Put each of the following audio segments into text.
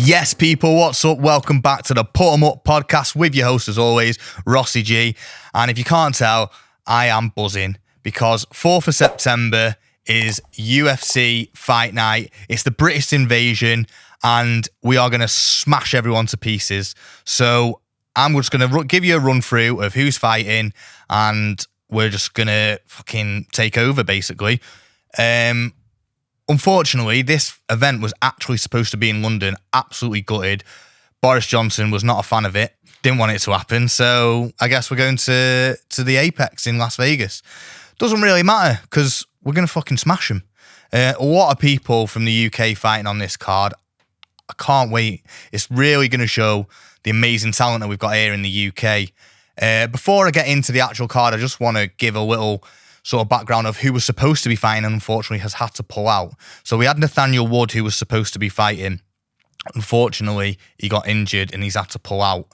Yes, people, what's up? Welcome back to the Put 'em Up podcast with your host, as always, Rossi G. And if you can't tell, I am buzzing because 4th of September is UFC Fight Night. It's the British invasion, and we are going to smash everyone to pieces. So I'm just going to give you a run through of who's fighting, and we're just going to fucking take over, basically. Unfortunately, this event was actually supposed to be in London. Absolutely gutted. Boris Johnson was not a fan of it. Didn't want it to happen. So I guess we're going to the Apex in Las Vegas. Doesn't really matter because we're going to fucking smash them. A lot of people from the UK fighting on this card. I can't wait. It's really going to show the amazing talent that we've got here in the UK. Before I get into the actual card, I just want to give a little sort of background of who was supposed to be fighting and unfortunately has had to pull out. So we had Nathaniel Wood, who was supposed to be fighting. Unfortunately, he got injured and he's had to pull out.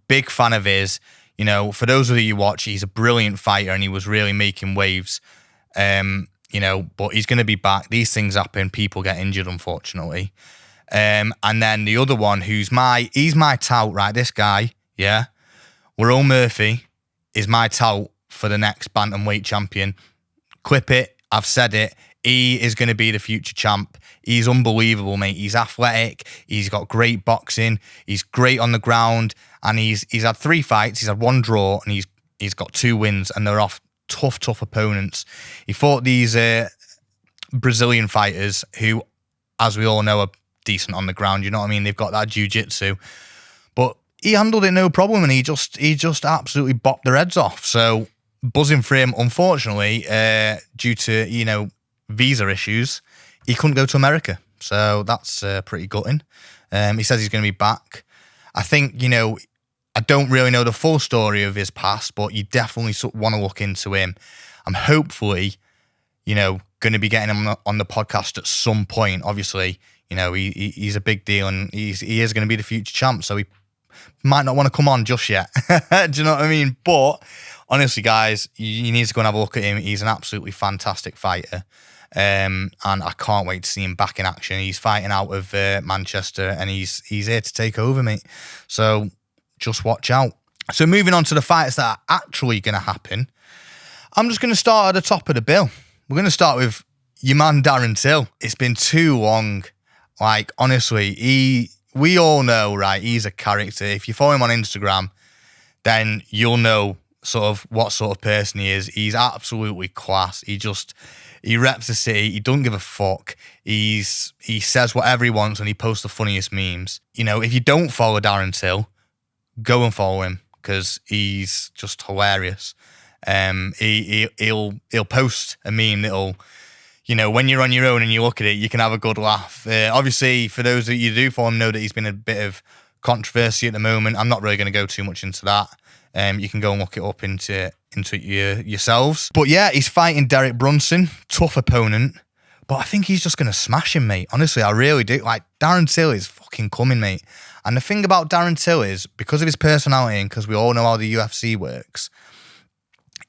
Big fan of his. You know, for those of you who watch, he's a brilliant fighter and he was really making waves. You know, but he's going to be back. These things happen. People get injured, unfortunately. And then the other one, he's my tout, right? This guy, yeah. Will Murphy is my tout for the next bantamweight champion. Clip it. I've said it. He is going to be the future champ. He's unbelievable, mate. He's athletic. He's got great boxing. He's great on the ground. And he's had 3 fights. He's had 1 draw and he's got 2 wins, and they're off tough opponents. He fought these Brazilian fighters who, as we all know, are decent on the ground. You know what I mean? They've got that jiu-jitsu. But he handled it no problem, and he just absolutely bopped their heads off. So buzzing for him. Unfortunately, due to, you know, visa issues, he couldn't go to America. So that's pretty gutting. He says he's going to be back. I think, you know, I don't really know the full story of his past, but you definitely want to look into him. I'm hopefully, you know, going to be getting him on the podcast at some point. Obviously, you know, he's a big deal and he is going to be the future champ. So he might not want to come on just yet. Do you know what I mean? But honestly, guys, you need to go and have a look at him. He's an absolutely fantastic fighter. And I can't wait to see him back in action. He's fighting out of Manchester and he's here to take over, mate. So just watch out. So moving on to the fights that are actually going to happen, I'm just going to start at the top of the bill. We're going to start with your man, Darren Till. It's been too long. Like, honestly, we all know, right, he's a character. If you follow him on Instagram, then you'll know sort of what sort of person he is. He's absolutely class. He reps the city. He doesn't give a fuck. He says whatever he wants and he posts the funniest memes. You know, if you don't follow Darren Till, go and follow him because he's just hilarious. He'll post a meme that'll, you know, when you're on your own and you look at it, you can have a good laugh. Obviously, for those that you do follow him, know that he's been a bit of controversy at the moment. I'm not really going to go too much into that. You can go and look it up into yourselves. But yeah, he's fighting Derek Brunson, tough opponent. But I think he's just going to smash him, mate. Honestly, I really do. Like, Darren Till is fucking coming, mate. And the thing about Darren Till is, because of his personality and because we all know how the UFC works,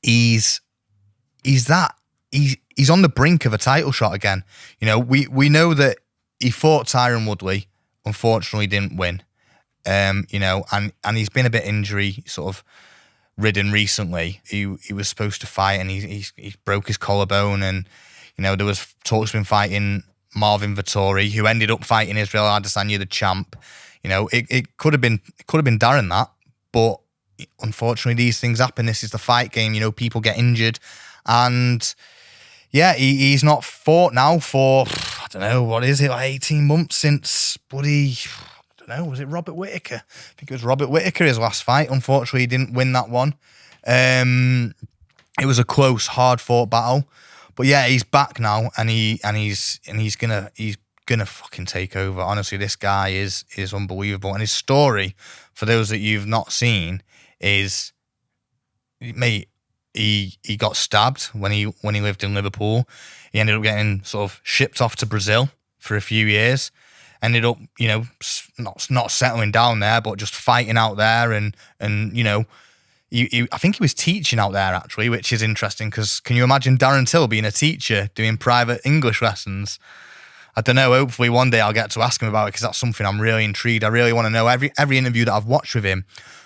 he's on the brink of a title shot again. You know, we know that he fought Tyron Woodley, unfortunately didn't win. You know, and he's been a bit injury sort of ridden recently. He was supposed to fight and he broke his collarbone, and you know there was talks of him fighting Marvin Vettori, who ended up fighting Israel Adesanya, the champ. You know, it could have been Darren that, but unfortunately these things happen. This is the fight game. You know, people get injured, and yeah, he's not fought now for, I don't know, what is it, like 18 months since bloody, I don't know, was it Robert Whittaker? I think it was Robert Whittaker, his last fight. Unfortunately, he didn't win that one. It was a close, hard-fought battle. But yeah, he's back now, and he's gonna fucking take over. Honestly, this guy is unbelievable. And his story, for those that you've not seen, is, mate, he got stabbed when he lived in Liverpool. He ended up getting sort of shipped off to Brazil for a few years. Ended up, you know, not settling down there, but just fighting out there, and you know, I think he was teaching out there actually, which is interesting because can you imagine Darren Till being a teacher doing private English lessons? I don't know. Hopefully one day I'll get to ask him about it, because that's something I'm really intrigued. I really want to know. Every interview that I've watched with him,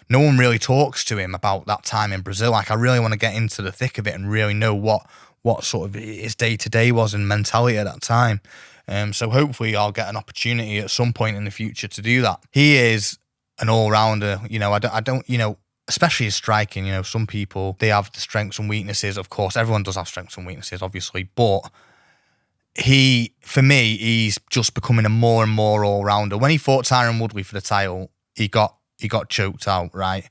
no one really talks to him about that time in Brazil. Like, I really want to get into the thick of it and really know what sort of his day-to-day was and mentality at that time. So hopefully I'll get an opportunity at some point in the future to do that. He is an all-rounder. You know, I don't, you know, especially his striking. You know, some people, they have the strengths and weaknesses. Of course, everyone does have strengths and weaknesses, obviously, but for me, he's just becoming a more and more all-rounder. When he fought Tyron Woodley for the title, he got choked out, right?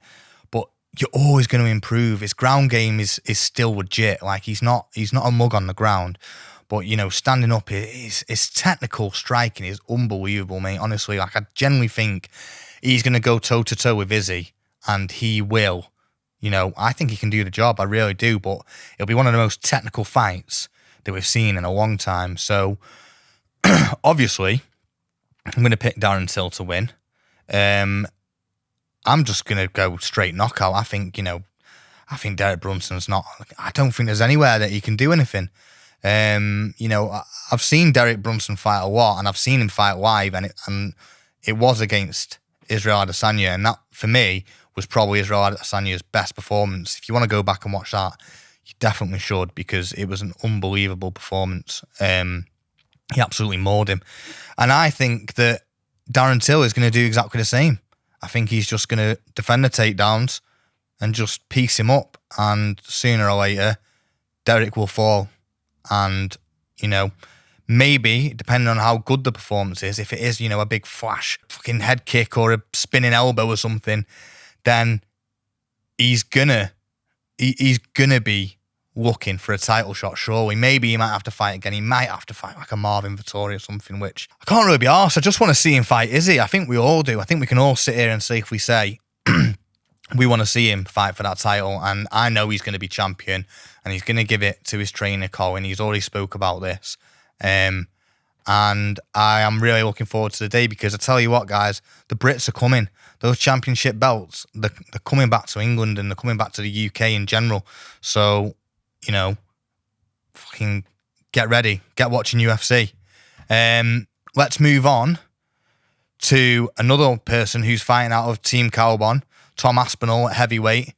But you're always going to improve. His ground game is still legit. Like, he's not a mug on the ground. But, you know, standing up, his technical striking is unbelievable, mate. Honestly, like, I genuinely think he's going to go toe-to-toe with Izzy, and he will. You know, I think he can do the job. I really do. But it'll be one of the most technical fights that we've seen in a long time. So, obviously, I'm going to pick Darren Till to win. I'm just going to go straight knockout. I think Derek Brunson's not... I don't think there's anywhere that he can do anything. You know, I've seen Derek Brunson fight a lot, and I've seen him fight live, and it was against Israel Adesanya, and that, for me, was probably Israel Adesanya's best performance. If you want to go back and watch that, you definitely should, because it was an unbelievable performance. He absolutely mauled him. And I think that Darren Till is going to do exactly the same. I think he's just going to defend the takedowns and just piece him up. And sooner or later, Derek will fall. And, you know, maybe, depending on how good the performance is, if it is, you know, a big flash fucking head kick or a spinning elbow or something, then he's gonna be looking for a title shot, surely. Maybe he might have to fight again. He might have to fight like a Marvin Vettori or something, which I can't really be arsed. I just want to see him fight Izzy. I think we all do. I think we can all sit here and safely say we want to see him fight for that title. And I know he's going to be champion, and he's going to give it to his trainer, Colin. He's already spoke about this. And I am really looking forward to the day, because I tell you what, guys, the Brits are coming. Those championship belts, they're coming back to England, and they're coming back to the UK in general. So, you know, fucking get ready. Get watching UFC. Let's move on to another person who's fighting out of Team Kaobon, Tom Aspinall at heavyweight.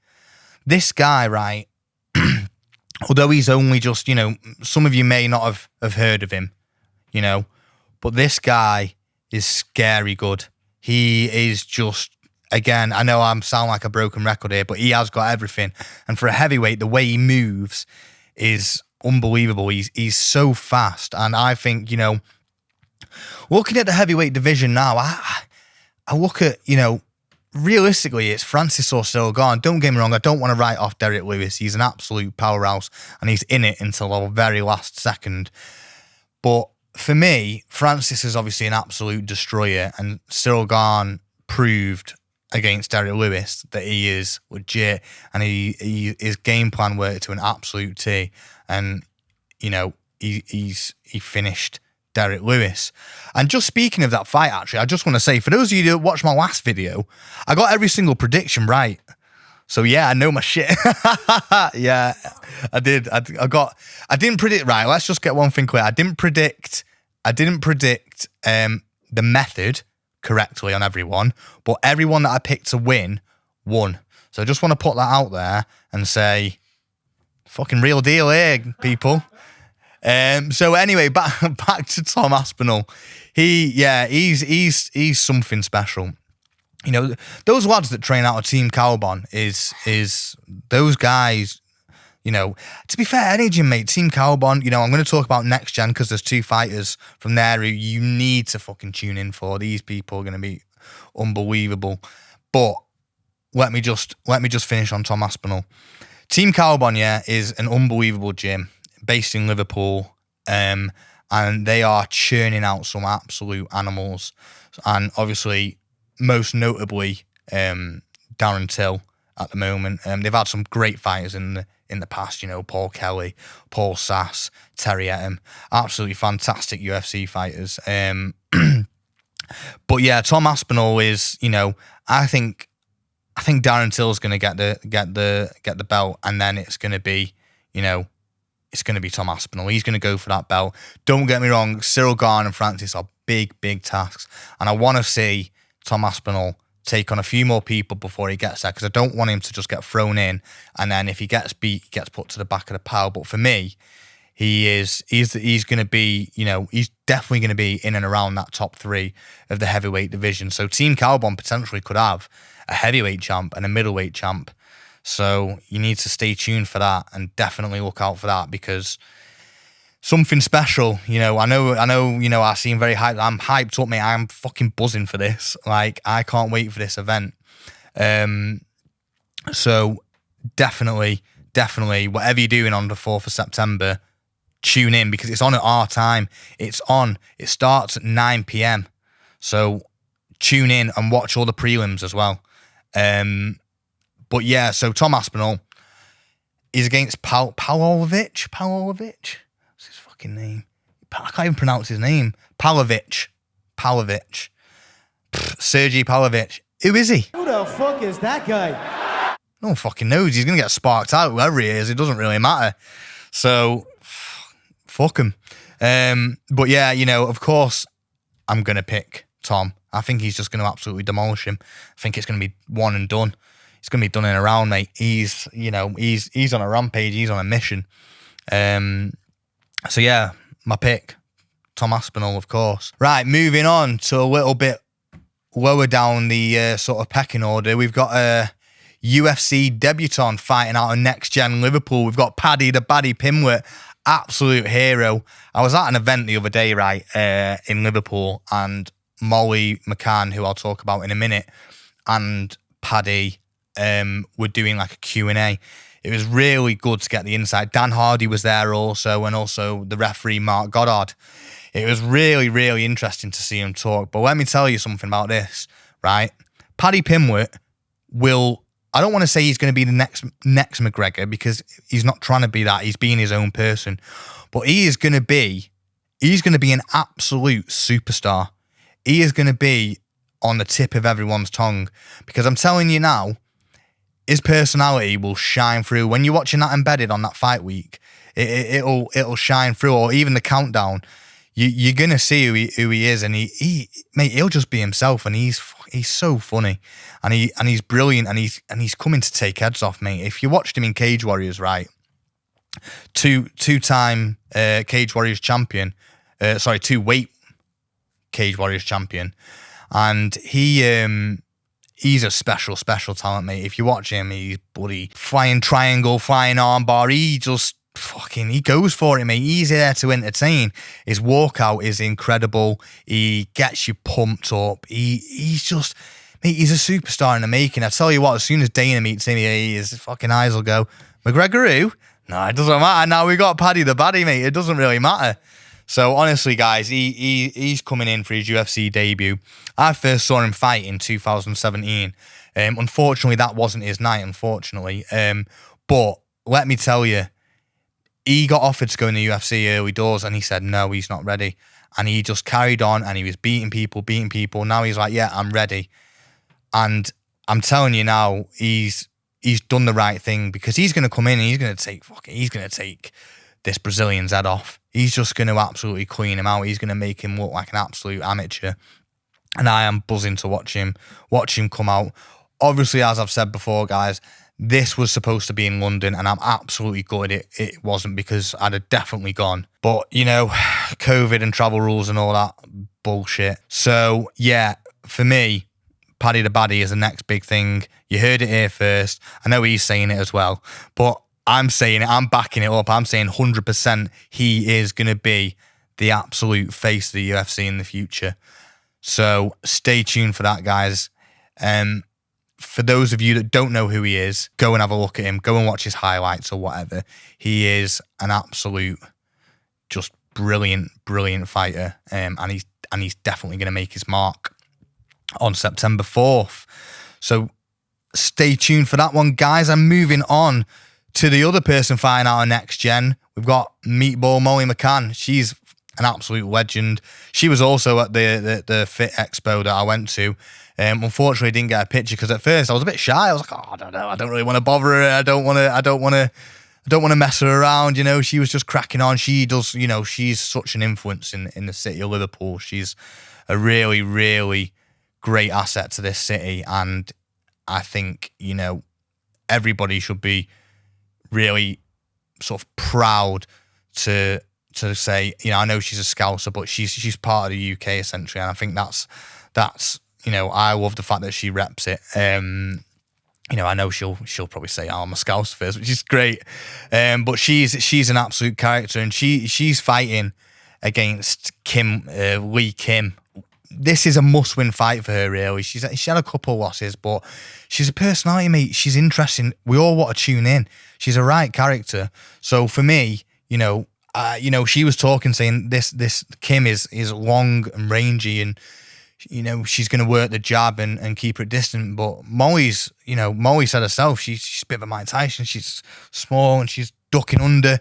This guy, right, although he's only just, you know, some of you may not have heard of him, you know, but this guy is scary good. He is just, again, I know I sound like a broken record here, but he has got everything. And for a heavyweight, the way he moves is unbelievable. He's so fast. And I think, you know, looking at the heavyweight division now, I look at, you know, realistically, it's Francis or Cyril Gane. Don't get me wrong, I don't want to write off Derek Lewis. He's an absolute powerhouse, and he's in it until the very last second. But for me, Francis is obviously an absolute destroyer, and Cyril Gane proved against Derek Lewis that he is legit, and his game plan worked to an absolute T. And, you know, he finished Derek Lewis. And just speaking of that fight, actually, I just want to say, for those of you that watched my last video, I got every single prediction right. So yeah, I know my shit. Yeah, I did. I didn't predict, right, let's just get one thing clear. I didn't predict the method correctly on everyone, but everyone that I picked to win won. So I just want to put that out there and say, fucking real deal here, people. So anyway, back to Tom Aspinall. He's something special. You know, those lads that train out of Team Kaobon is those guys. You know, to be fair, any gym, mate, Team Kaobon. You know, I'm going to talk about next gen because there's two fighters from there who you need to fucking tune in for. These people are going to be unbelievable. But let me just finish on Tom Aspinall. Team Kaobon, yeah, is an unbelievable gym based in Liverpool, and they are churning out some absolute animals. And obviously, most notably, Darren Till at the moment. They've had some great fighters in the past, you know, Paul Kelly, Paul Sass, Terry Etim, absolutely fantastic UFC fighters. But yeah, Tom Aspinall is, you know, I think Darren Till's going to get the belt, and then it's going to be, you know, it's going to be Tom Aspinall. He's going to go for that belt. Don't get me wrong, Cyril Gane and Francis are big, big tasks. And I want to see Tom Aspinall take on a few more people before he gets there, because I don't want him to just get thrown in and then if he gets beat, he gets put to the back of the pile. But for me, he's going to be, he's definitely going to be in and around that top 3 of the heavyweight division. So Team Cowbond potentially could have a heavyweight champ and a middleweight champ. So you need to stay tuned for that and definitely look out for that, because something special, I know, I seem very hyped. I'm hyped up, mate. I'm fucking buzzing for this. Like, I can't wait for this event. So definitely, whatever you're doing on the 4th of September, tune in, because it's on at our time. It starts at 9 p.m. So tune in and watch all the prelims as well. But yeah, so Tom Aspinall is against Pavlovich. What's his fucking name? I can't even pronounce his name. Pavlovich. Sergey Pavlovich. Who is he? Who the fuck is that guy? No one fucking knows. He's going to get sparked out, whoever he is. It doesn't really matter. So, fuck him. But yeah, of course, I'm going to pick Tom. I think he's just going to absolutely demolish him. I think it's going to be one and done. It's going to be done in a round, mate. He's on a rampage. He's on a mission. So yeah, my pick, Tom Aspinall, of course. Right, moving on to a little bit lower down the sort of pecking order. We've got a UFC debutant fighting out of Next Gen Liverpool. We've got Paddy the Baddy Pimblett, absolute hero. I was at an event the other day, right, in Liverpool, and Molly McCann, who I'll talk about in a minute, and Paddy were doing like a Q&A. It was really good to get the insight. Dan Hardy was there also, and also the referee, Mark Goddard. It was really, really interesting to see him talk. But let me tell you something about this, right? Paddy Pimblett will, I don't want to say he's going to be the next McGregor, because he's not trying to be that. He's being his own person. But he's going to be an absolute superstar. He is going to be on the tip of everyone's tongue, because I'm telling you now, his personality will shine through. When you're watching that embedded on that fight week, it'll shine through, or even the countdown. You're gonna see who he is, and he'll just be himself, and he's so funny, and he's brilliant, and he's coming to take heads off, mate. If you watched him in Cage Warriors, right, two-time Cage Warriors champion, 2-weight Cage Warriors champion, and he's a special talent, mate. If you watch him, he's bloody flying triangle, flying armbar. He just he goes for it, mate. He's there to entertain. His walkout is incredible. He gets you pumped up. He's just, mate, he's a superstar in the making. I tell you what, as soon as Dana meets him, his fucking eyes will go, McGregor who? No, it doesn't matter. Now we got Paddy the Baddy, mate. It doesn't really matter. So honestly, guys, he's coming in for his UFC debut. I first saw him fight in 2017. Unfortunately, that wasn't his night, unfortunately. But let me tell you, he got offered to go in the UFC early doors, and he said, no, he's not ready. And he just carried on, and he was beating people. Now he's like, yeah, I'm ready. And I'm telling you now, he's done the right thing, because he's going to come in and he's going to take this Brazilian's head off. He's just going to absolutely clean him out. He's going to make him look like an absolute amateur. And I am buzzing to watch him come out. Obviously, as I've said before, guys, this was supposed to be in London, and I'm absolutely gutted it wasn't, because I'd have definitely gone. But, COVID and travel rules and all that bullshit. So, yeah, for me, Paddy the Baddy is the next big thing. You heard it here first. I know he's saying it as well, but I'm saying it. I'm backing it up. I'm saying 100% he is going to be the absolute face of the UFC in the future. So stay tuned for that, guys. For those of you that don't know who he is, go and have a look at him. Go and watch his highlights or whatever. He is an absolute, just brilliant fighter. And he's definitely going to make his mark on September 4th. So stay tuned for that one, guys. I'm moving on to the other person fighting out of Next Gen. We've got Meatball Molly McCann. She's an absolute legend. She was also at the Fit Expo that I went to. Unfortunately, I didn't get a picture, because at first I was a bit shy. I was like, oh, I don't know. I don't really want to bother her. I don't want don't want to mess her around. She was just cracking on. She does, she's such an influence in the city of Liverpool. She's a really, really great asset to this city. And I think, everybody should be really sort of proud to say, I know she's a Scouser, but she's part of the UK essentially. And I think that's, I love the fact that she reps it. I know she'll probably say, I'm a Scouse first, which is great. But she's an absolute character, and she's fighting against Lee Kim. This is a must-win fight for her, really. She had a couple of losses, but she's a personality, mate. She's interesting. We all want to tune in. She's a right character. So for me, she was talking, saying this Kim is long and rangy, and she's going to work the jab and keep her distant. But Molly said herself, she's a bit of a Mike Tyson. She's small and she's ducking under.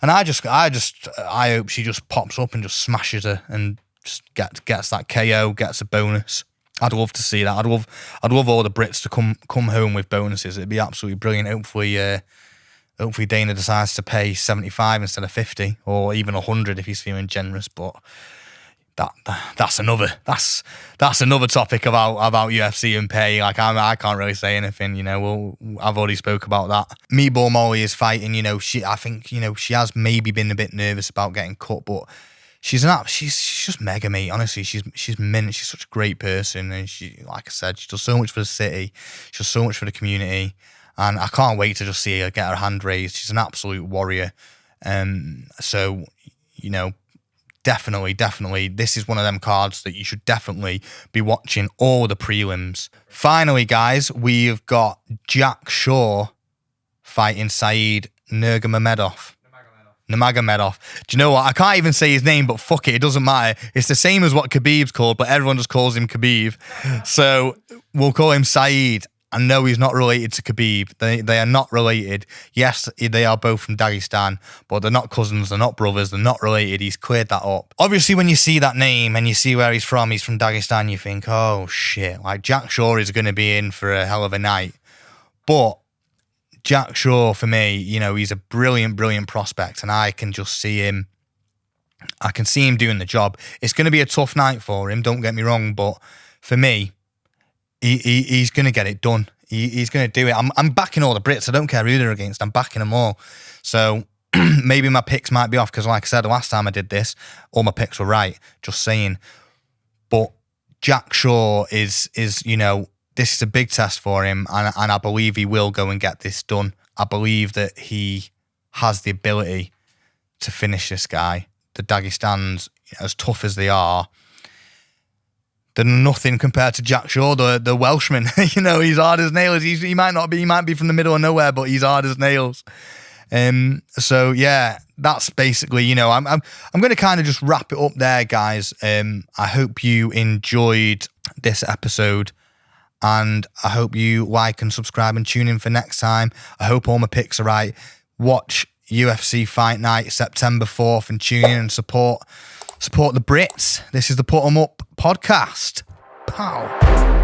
And I hope she just pops up and just smashes her and just gets that KO, gets a bonus. I'd love to see that. I'd love all the Brits to come home with bonuses. It'd be absolutely brilliant. Hopefully Dana decides to pay 75 instead of 50, or even 100 if he's feeling generous. But that's another topic about UFC and pay. Like I can't really say anything. I've already spoke about that. Meatball Molly is fighting. I think she has maybe been a bit nervous about getting cut, but she's just mega, mate. Honestly, she's mint. She's such a great person, and she, like I said, she does so much for the city. She does so much for the community, and I can't wait to just see her get her hand raised. She's an absolute warrior. So definitely, this is one of them cards that you should definitely be watching all the prelims. Finally, guys, we've got Jack Shaw fighting Saeed Nurmagomedov. Nurmagomedov. Do you know what? I can't even say his name, but fuck it doesn't matter. It's the same as what Khabib's called, but everyone just calls him Khabib. So we'll call him Saeed. I know he's not related to Khabib. They are not related. Yes, they are both from Dagestan, but they're not cousins, they're not brothers, they're not related. He's cleared that up. Obviously, when you see that name and you see where he's from Dagestan, you think, oh shit, like Jack Shaw is going to be in for a hell of a night. But Jack Shaw, for me, he's a brilliant, brilliant prospect, and I can see him doing the job. It's going to be a tough night for him, don't get me wrong, but for me, he's going to get it done. He's going to do it. I'm backing all the Brits. I don't care who they're against. I'm backing them all. So maybe my picks might be off, because like I said, the last time I did this, all my picks were right. Just saying. But Jack Shaw is this is a big test for him, and I believe he will go and get this done. I believe that he has the ability to finish this guy. The Dagestans, as tough as they are, they're nothing compared to Jack Shaw, the Welshman. He's hard as nails. He might be from the middle of nowhere, but he's hard as nails. So yeah, that's basically, I'm going to kind of just wrap it up there, guys. I hope you enjoyed this episode, and I hope you like and subscribe and tune in for next time. I hope all my picks are right. Watch UFC Fight Night September 4th and tune in and support the Brits. This is the Put 'em Up podcast. Pow.